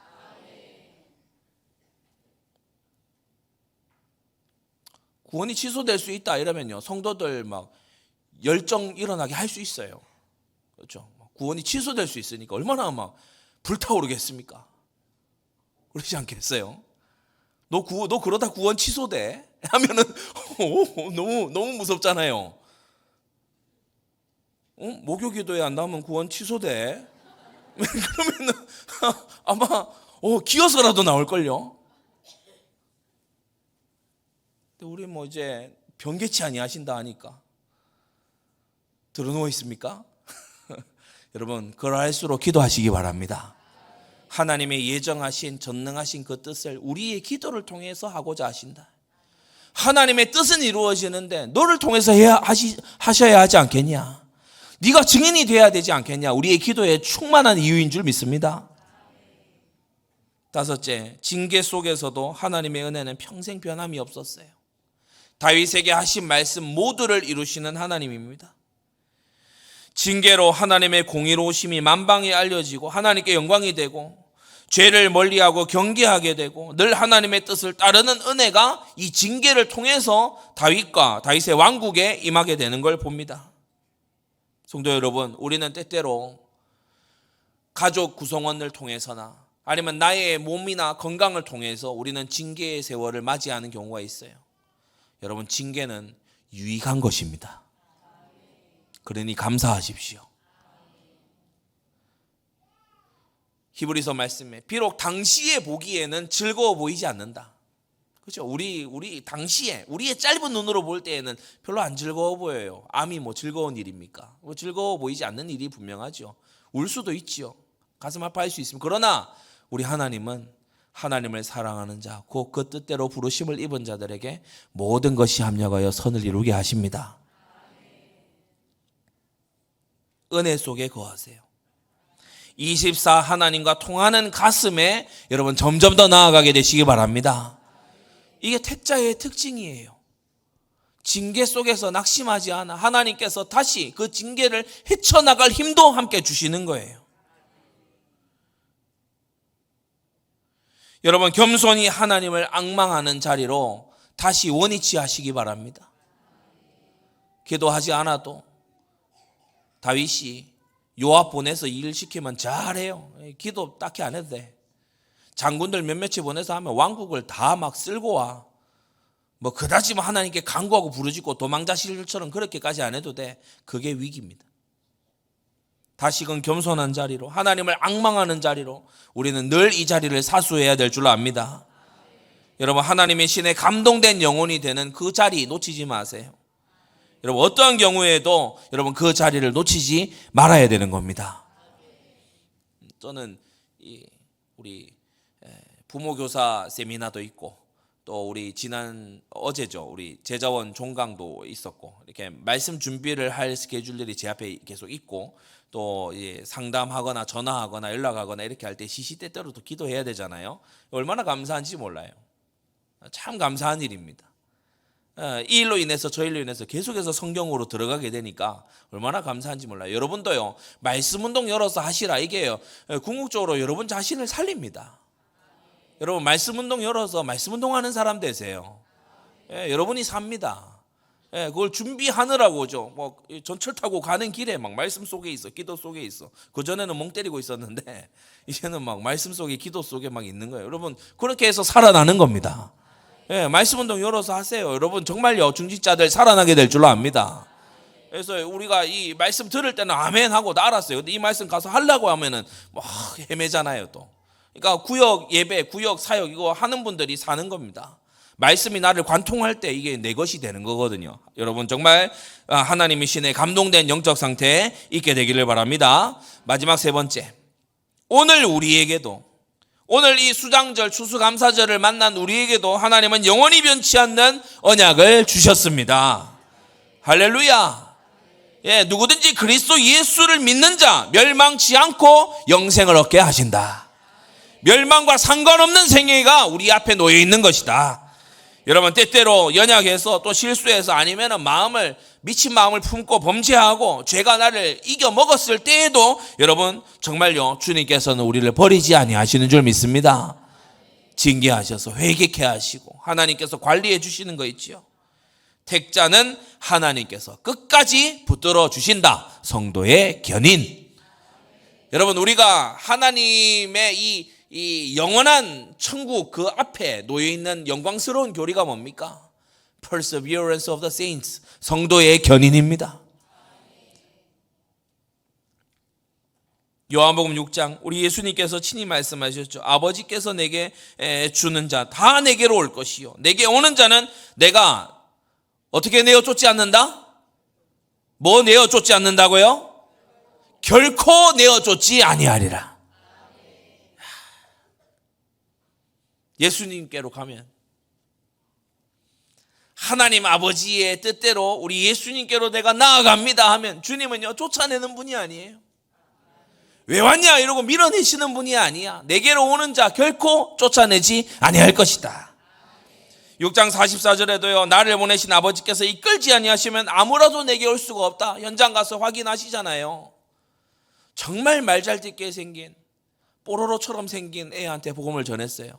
Speaker 1: 구원이 취소될 수 있다 이러면요 성도들 막 열정 일어나게 할 수 있어요. 그렇죠? 구원이 취소될 수 있으니까 얼마나 막 불타오르겠습니까? 그러지 않겠어요? 너 그러다 구원 취소돼 하면은 너무 무섭잖아요. 목요 기도에 안 나오면 구원 취소돼. 그러면은 아마 기어서라도 나올걸요. 근데 우리 뭐 이제 변개치 아니하신다 하니까 들어누워 있습니까? 여러분 그러할수록 기도하시기 바랍니다. 하나님의 예정하신 전능하신 그 뜻을 우리의 기도를 통해서 하고자 하신다. 하나님의 뜻은 이루어지는데 너를 통해서 하셔야 하지 않겠냐? 네가 증인이 돼야 되지 않겠냐? 우리의 기도에 충만한 이유인 줄 믿습니다. 다섯째, 징계 속에서도 하나님의 은혜는 평생 변함이 없었어요. 다윗에게 하신 말씀 모두를 이루시는 하나님입니다. 징계로 하나님의 공의로우심이 만방에 알려지고 하나님께 영광이 되고 죄를 멀리하고 경계하게 되고 늘 하나님의 뜻을 따르는 은혜가 이 징계를 통해서 다윗의 왕국에 임하게 되는 걸 봅니다. 성도 여러분, 우리는 때때로 가족 구성원을 통해서나 아니면 나의 몸이나 건강을 통해서 우리는 징계의 세월을 맞이하는 경우가 있어요. 여러분, 징계는 유익한 것입니다. 그러니 감사하십시오. 히브리서 말씀에 비록 당시에 보기에는 즐거워 보이지 않는다. 그렇죠? 우리 당시에 우리의 짧은 눈으로 볼 때에는 별로 안 즐거워 보여요. 암이 뭐 즐거운 일입니까? 뭐 즐거워 보이지 않는 일이 분명하죠. 울 수도 있지요. 가슴 아파할 수 있습니다. 그러나 우리 하나님은 하나님을 사랑하는 자, 곧 그 뜻대로 부르심을 입은 자들에게 모든 것이 합력하여 선을 이루게 하십니다. 은혜 속에 거하세요. 24 하나님과 통하는 가슴에 여러분 점점 더 나아가게 되시기 바랍니다. 이게 택자의 특징이에요. 징계 속에서 낙심하지 않아 하나님께서 다시 그 징계를 헤쳐나갈 힘도 함께 주시는 거예요. 여러분, 겸손히 하나님을 앙망하는 자리로 다시 원위치 하시기 바랍니다. 기도하지 않아도 다윗이 요압 보내서 일 시키면 잘해요. 기도 딱히 안 해도 돼. 장군들 몇몇이 보내서 하면 왕국을 다 막 쓸고 와. 뭐 그다지 뭐 하나님께 간구하고 부르짖고 도망자실처럼 그렇게까지 안 해도 돼. 그게 위기입니다. 다시금 겸손한 자리로 하나님을 앙망하는 자리로 우리는 늘 이 자리를 사수해야 될 줄 압니다. 여러분, 하나님의 신에 감동된 영혼이 되는 그 자리 놓치지 마세요. 여러분, 어떠한 경우에도 여러분 그 자리를 놓치지 말아야 되는 겁니다. 저는 우리 부모교사 세미나도 있고 또 우리 어제죠. 우리 제자원 종강도 있었고 이렇게 말씀 준비를 할 스케줄들이 제 앞에 계속 있고 또 상담하거나 전화하거나 연락하거나 이렇게 할 때 시시때때로도 기도해야 되잖아요. 얼마나 감사한지 몰라요. 참 감사한 일입니다. 이 일로 인해서 저 일로 인해서 계속해서 성경으로 들어가게 되니까 얼마나 감사한지 몰라요. 여러분도요, 말씀 운동 열어서 하시라. 이게요, 궁극적으로 여러분 자신을 살립니다. 여러분, 말씀 운동 열어서 말씀 운동하는 사람 되세요. 여러분이 삽니다. 그걸 준비하느라고죠. 뭐 전철 타고 가는 길에 막 말씀 속에 있어, 기도 속에 있어. 그 전에는 멍 때리고 있었는데 이제는 막 말씀 속에, 기도 속에 막 있는 거예요. 여러분, 그렇게 해서 살아나는 겁니다. 말씀 운동 열어서 하세요. 여러분, 정말요, 중직자들 살아나게 될 줄로 압니다. 그래서 우리가 이 말씀 들을 때는 아멘 하고 나 알았어요. 근데 이 말씀 가서 하려고 하면은 막 헤매잖아요, 또. 그러니까 구역 예배, 구역 사역 이거 하는 분들이 사는 겁니다. 말씀이 나를 관통할 때 이게 내 것이 되는 거거든요. 여러분 정말 하나님의 신에 감동된 영적 상태에 있게 되기를 바랍니다. 마지막 세 번째, 오늘 우리에게도, 오늘 이 수장절 추수감사절을 만난 우리에게도 하나님은 영원히 변치 않는 언약을 주셨습니다. 할렐루야. 예, 누구든지 그리스도 예수를 믿는 자 멸망치 않고 영생을 얻게 하신다. 멸망과 상관없는 생애가 우리 앞에 놓여 있는 것이다. 여러분 때때로 연약해서 또 실수해서 아니면 미친 마음을 품고 범죄하고 죄가 나를 이겨 먹었을 때에도 여러분 정말요 주님께서는 우리를 버리지 아니하시는 줄 믿습니다. 징계하셔서 회개케 하시고 하나님께서 관리해 주시는 거 있지요. 택자는 하나님께서 끝까지 붙들어 주신다. 성도의 견인. 여러분 우리가 하나님의 이 영원한 천국 그 앞에 놓여있는 영광스러운 교리가 뭡니까? Perseverance of the saints. 성도의 견인입니다. 요한복음 6장 우리 예수님께서 친히 말씀하셨죠. 아버지께서 내게 주는 자 다 내게로 올 것이요 내게 오는 자는 내가 어떻게 내어 쫓지 않는다? 뭐 내어 쫓지 않는다고요? 결코 내어 쫓지 아니하리라. 예수님께로 가면 하나님 아버지의 뜻대로 우리 예수님께로 내가 나아갑니다 하면 주님은요 쫓아내는 분이 아니에요. 왜 왔냐 이러고 밀어내시는 분이 아니야. 내게로 오는 자 결코 쫓아내지 아니할 것이다. 6장 44절에도요 나를 보내신 아버지께서 이끌지 아니하시면 아무라도 내게 올 수가 없다. 현장 가서 확인하시잖아요. 정말 말 잘 듣게 생긴 뽀로로처럼 생긴 애한테 복음을 전했어요.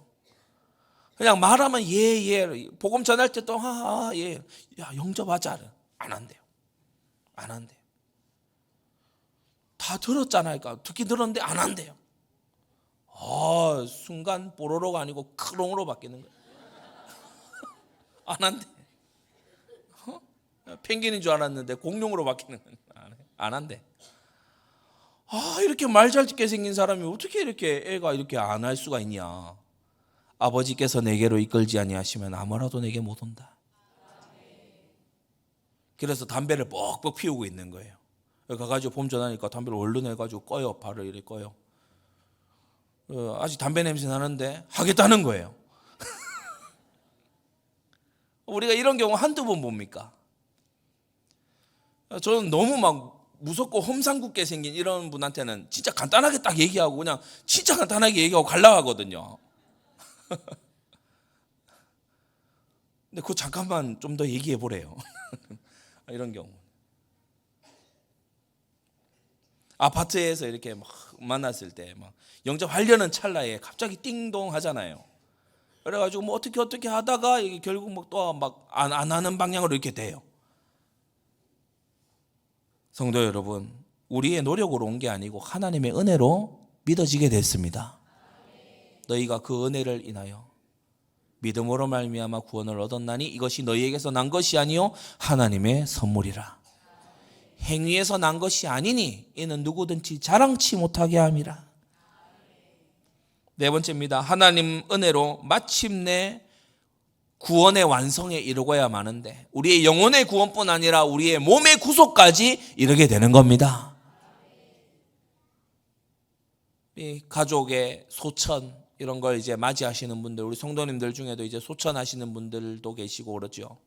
Speaker 1: 그냥 말하면 예. 복음 전할 때 또 예. 야 영접하자. 안 한대요. 안 한대요. 다 들었잖아요. 그러니까 듣긴 들었는데 안 한대요. 순간 뽀로로가 아니고 크롱으로 바뀌는 거예요. 안 한대. 펭귄인 줄 알았는데 공룡으로 바뀌는 거예요. 안 한대. 이렇게 말 잘 듣게 생긴 사람이 어떻게 이렇게 애가 이렇게 안 할 수가 있냐. 아버지께서 내게로 이끌지 아니하시면 아무라도 내게 못 온다. 그래서 담배를 뻑뻑 피우고 있는 거예요. 가가지고 봄 전하니까 담배를 얼른 해가지고 꺼요. 발을 이렇게 꺼요. 아직 담배 냄새 나는데 하겠다는 거예요. 우리가 이런 경우 한두 번 봅니까? 저는 너무 막 무섭고 험상궂게 생긴 이런 분한테는 진짜 간단하게 딱 얘기하고 그냥 진짜 간단하게 얘기하고 가려고 하거든요. 근데 그거 잠깐만 좀 더 얘기해 보래요. 이런 경우. 아파트에서 이렇게 막 만났을 때 막 영접하려는 찰나에 갑자기 띵동 하잖아요. 그래가지고 뭐 어떻게 하다가 이게 결국 뭐 또 막 안 하는 방향으로 이렇게 돼요. 성도 여러분, 우리의 노력으로 온 게 아니고 하나님의 은혜로 믿어지게 됐습니다. 너희가 그 은혜를 인하여 믿음으로 말미암아 구원을 얻었나니 이것이 너희에게서 난 것이 아니요 하나님의 선물이라. 행위에서 난 것이 아니니 이는 누구든지 자랑치 못하게 함이라. 네 번째입니다. 하나님 은혜로 마침내 구원의 완성에 이르고야 마는데 우리의 영혼의 구원뿐 아니라 우리의 몸의 구속까지 이르게 되는 겁니다. 이 가족의 소천 이런 걸 이제 맞이하시는 분들, 우리 성도님들 중에도 이제 소천하시는 분들도 계시고 그러죠.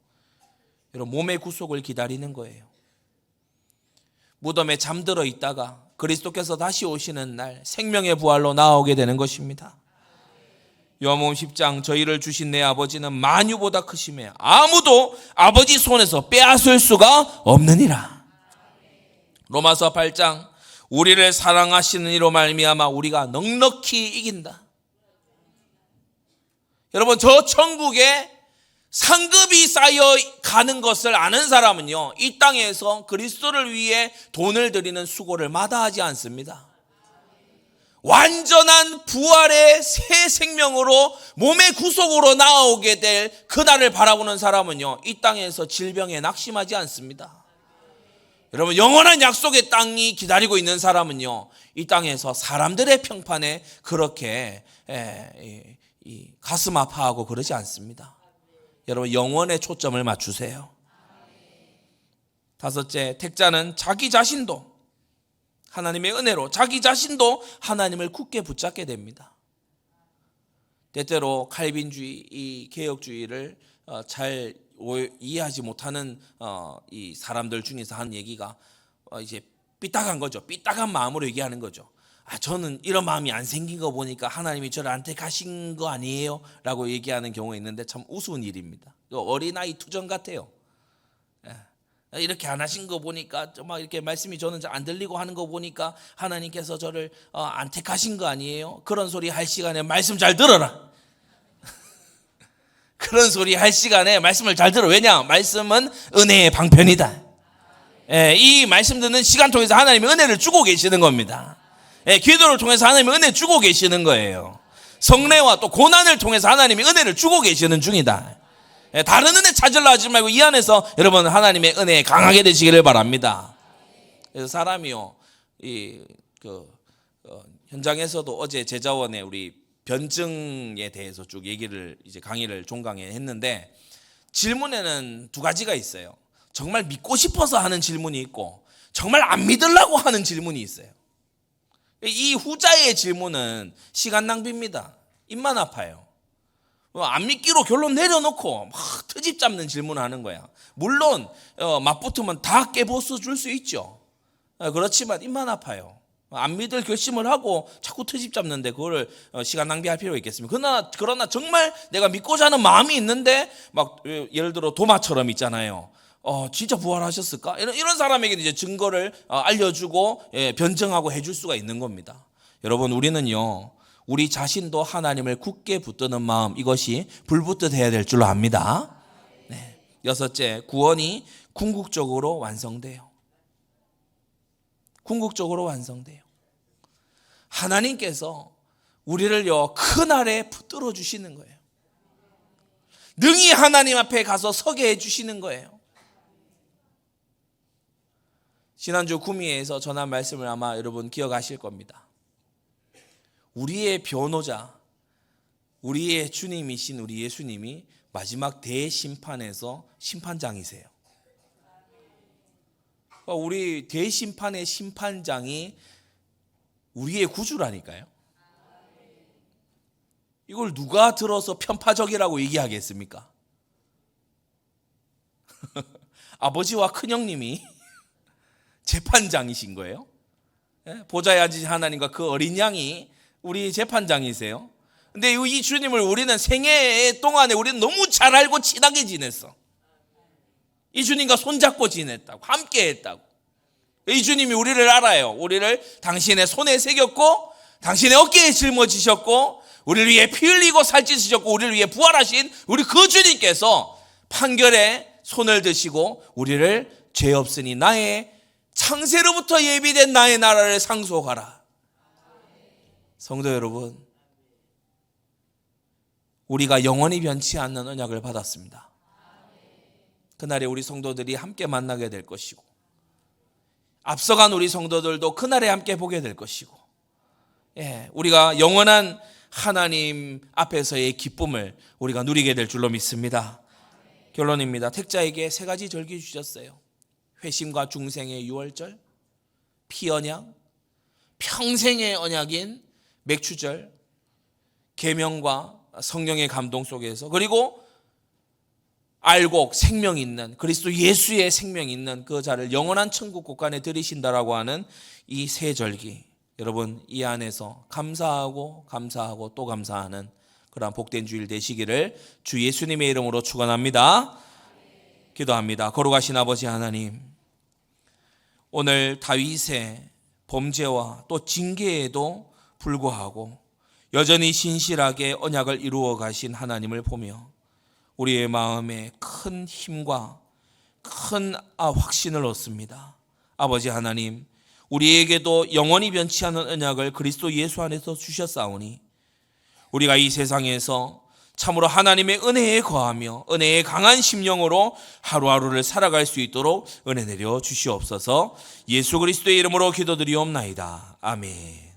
Speaker 1: 이런 몸의 구속을 기다리는 거예요. 무덤에 잠들어 있다가 그리스도께서 다시 오시는 날 생명의 부활로 나오게 되는 것입니다. 요한복음 10장 저희를 주신 내 아버지는 만유보다 크심에 아무도 아버지 손에서 빼앗을 수가 없느니라. 로마서 8장 우리를 사랑하시는 이로 말미암아 우리가 넉넉히 이긴다. 여러분 저 천국에 상급이 쌓여 가는 것을 아는 사람은요 이 땅에서 그리스도를 위해 돈을 들이는 수고를 마다하지 않습니다. 완전한 부활의 새 생명으로 몸의 구속으로 나오게 될 그날을 바라보는 사람은요 이 땅에서 질병에 낙심하지 않습니다. 여러분 영원한 약속의 땅이 기다리고 있는 사람은요 이 땅에서 사람들의 평판에 그렇게 가슴 아파하고 그러지 않습니다. 여러분 영원에 초점을 맞추세요. 다섯째, 택자는 자기 자신도 하나님의 은혜로 자기 자신도 하나님을 굳게 붙잡게 됩니다. 때때로 칼빈주의, 이 개혁주의를 잘 이해하지 못하는 이 사람들 중에서 하는 얘기가 이제 삐딱한 거죠. 삐딱한 마음으로 얘기하는 거죠. 저는 이런 마음이 안 생긴 거 보니까 하나님이 저를 안 택하신 거 아니에요? 라고 얘기하는 경우가 있는데 참 우스운 일입니다. 어린아이 투정 같아요. 이렇게 안 하신 거 보니까 막 이렇게 말씀이 저는 잘 안 들리고 하는 거 보니까 하나님께서 저를 안 택하신 거 아니에요? 그런 소리 할 시간에 말씀 잘 들어라. 그런 소리 할 시간에 말씀을 잘 들어. 왜냐? 말씀은 은혜의 방편이다. 이 말씀 듣는 시간 통해서 하나님이 은혜를 주고 계시는 겁니다. 기도를 통해서 하나님이 은혜 주고 계시는 거예요. 성례와 또 고난을 통해서 하나님이 은혜를 주고 계시는 중이다. 다른 은혜 찾으려 하지 말고 이 안에서 여러분 하나님의 은혜에 강하게 되시기를 바랍니다. 그래서 사람이요, 현장에서도 어제 제자원에 우리 변증에 대해서 쭉 얘기를 이제 강의를 종강에 했는데 질문에는 두 가지가 있어요. 정말 믿고 싶어서 하는 질문이 있고 정말 안 믿으려고 하는 질문이 있어요. 이 후자의 질문은 시간 낭비입니다. 입만 아파요. 안 믿기로 결론 내려놓고 막 트집 잡는 질문을 하는 거야. 물론 맞붙으면 다 깨부숴 줄 수 있죠. 그렇지만 입만 아파요. 안 믿을 결심을 하고 자꾸 트집 잡는데 그걸 시간 낭비할 필요가 있겠습니까? 그러나 정말 내가 믿고자 하는 마음이 있는데 막 예를 들어 도마처럼 있잖아요. 진짜 부활하셨을까? 이런 사람에게 이제 증거를 알려주고 변증하고 해줄 수가 있는 겁니다. 여러분, 우리는요, 우리 자신도 하나님을 굳게 붙드는 마음, 이것이 불붙듯 해야 될 줄로 압니다. 네. 여섯째, 구원이 궁극적으로 완성돼요. 궁극적으로 완성돼요. 하나님께서 우리를요, 그날에 붙들어 주시는 거예요. 능히 하나님 앞에 가서 서게 해 주시는 거예요. 지난주 구미에서 전한 말씀을 아마 여러분 기억하실 겁니다. 우리의 변호자, 우리의 주님이신 우리 예수님이 마지막 대심판에서 심판장이세요. 우리 대심판의 심판장이 우리의 구주라니까요. 이걸 누가 들어서 편파적이라고 얘기하겠습니까? 아버지와 큰형님이 재판장이신 거예요. 보좌에 앉으신 하나님과 그 어린 양이 우리 재판장이세요. 근데 이 주님을 우리는 생애 동안에 우리는 너무 잘 알고 친하게 지냈어. 이 주님과 손잡고 지냈다고, 함께 했다고. 이 주님이 우리를 알아요. 우리를 당신의 손에 새겼고 당신의 어깨에 짊어지셨고 우리를 위해 피 흘리고 살찌으셨고 우리를 위해 부활하신 우리 그 주님께서 판결에 손을 드시고 우리를 죄 없으니 나의 창세로부터 예비된 나의 나라를 상속하라. 성도 여러분, 우리가 영원히 변치 않는 언약을 받았습니다. 그날에 우리 성도들이 함께 만나게 될 것이고 앞서간 우리 성도들도 그날에 함께 보게 될 것이고, 우리가 영원한 하나님 앞에서의 기쁨을 우리가 누리게 될 줄로 믿습니다. 결론입니다. 택자에게 세 가지 절기 주셨어요. 회심과 중생의 유월절, 피언약, 평생의 언약인 맥추절, 계명과 성령의 감동 속에서, 그리고 알곡, 생명 있는 그리스도 예수의 생명 있는 그 자를 영원한 천국 곳간에 들이신다라고 하는 이 세 절기, 여러분 이 안에서 감사하고 또 감사하는 그러한 복된 주일 되시기를 주 예수님의 이름으로 축원합니다. 기도합니다. 거룩하신 아버지 하나님, 오늘 다윗의 범죄와 또 징계에도 불구하고 여전히 신실하게 언약을 이루어 가신 하나님을 보며 우리의 마음에 큰 힘과 큰 확신을 얻습니다. 아버지 하나님, 우리에게도 영원히 변치 않은 언약을 그리스도 예수 안에서 주셨사오니 우리가 이 세상에서 참으로 하나님의 은혜에 거하며 은혜의 강한 심령으로 하루하루를 살아갈 수 있도록 은혜 내려 주시옵소서. 예수 그리스도의 이름으로 기도드리옵나이다. 아멘.